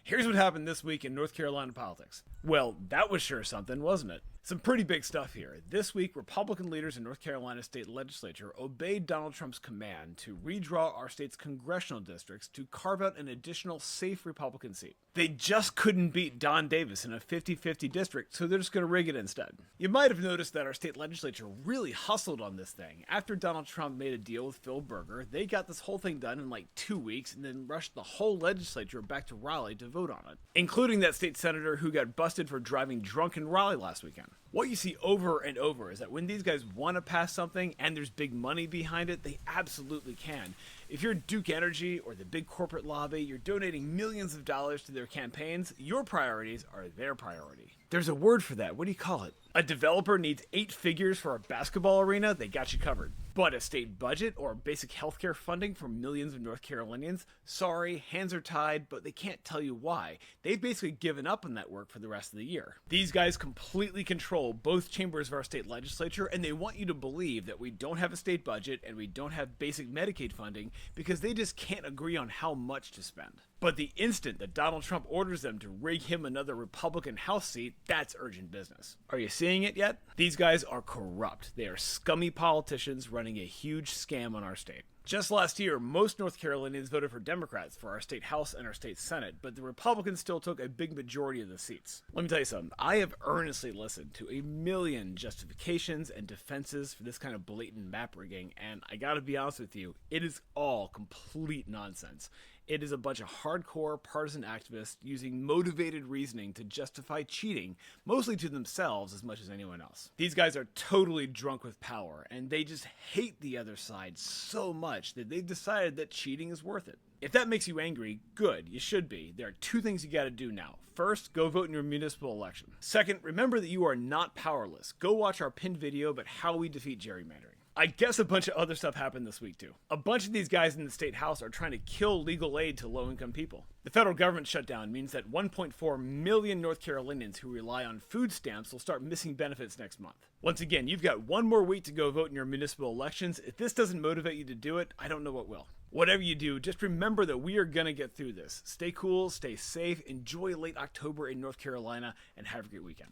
Here's what happened this week in North Carolina politics. Well, that was sure something, wasn't it? Some pretty big stuff here. This week, Republican leaders in North Carolina state legislature obeyed Donald Trump's command to redraw our state's congressional districts to carve out an additional safe Republican seat. They just couldn't beat Don Davis in a 50-50 district, so they're just going to rig it instead. You might have noticed that our state legislature really hustled on this thing. After Donald Trump made a deal with Phil Berger, they got this whole thing done in like 2 weeks and then rushed the whole legislature back to Raleigh to vote on it, including that state senator who got busted for driving drunk in Raleigh last weekend. What you see over and over is that when these guys want to pass something and there's big money behind it, they absolutely can. If you're Duke Energy or the big corporate lobby, you're donating millions of dollars to their campaigns, your priorities are their priority. There's a word for that. What do you call it? A developer needs 8 figures for a basketball arena, they got you covered. But a state budget or basic healthcare funding for millions of North Carolinians? Sorry, hands are tied, but they can't tell you why. They've basically given up on that work for the rest of the year. These guys completely control both chambers of our state legislature, and they want you to believe that we don't have a state budget and we don't have basic Medicaid funding because they just can't agree on how much to spend. But the instant that Donald Trump orders them to rig him another Republican House seat, that's urgent business. Are you seeing it yet? These guys are corrupt. They are scummy politicians running a huge scam on our state. Just last year, most North Carolinians voted for Democrats for our state House and our state Senate, but the Republicans still took a big majority of the seats. Let me tell you something. I have earnestly listened to a million justifications and defenses for this kind of blatant map rigging, and I gotta be honest with you, it is all complete nonsense. It is a bunch of hardcore partisan activists using motivated reasoning to justify cheating, mostly to themselves as much as anyone else. These guys are totally drunk with power, and they just hate the other side so much that they've decided that cheating is worth it. If that makes you angry, good, you should be. There are 2 things you gotta do now. First, go vote in your municipal election. Second, remember that you are not powerless. Go watch our pinned video about how we defeat gerrymandering. I guess a bunch of other stuff happened this week too. A bunch of these guys in the state house are trying to kill legal aid to low-income people. The federal government shutdown means that 1.4 million North Carolinians who rely on food stamps will start missing benefits next month. Once again, you've got 1 more week to go vote in your municipal elections. If this doesn't motivate you to do it, I don't know what will. Whatever you do, just remember that we are gonna get through this. Stay cool, stay safe, enjoy late October in North Carolina, and have a great weekend.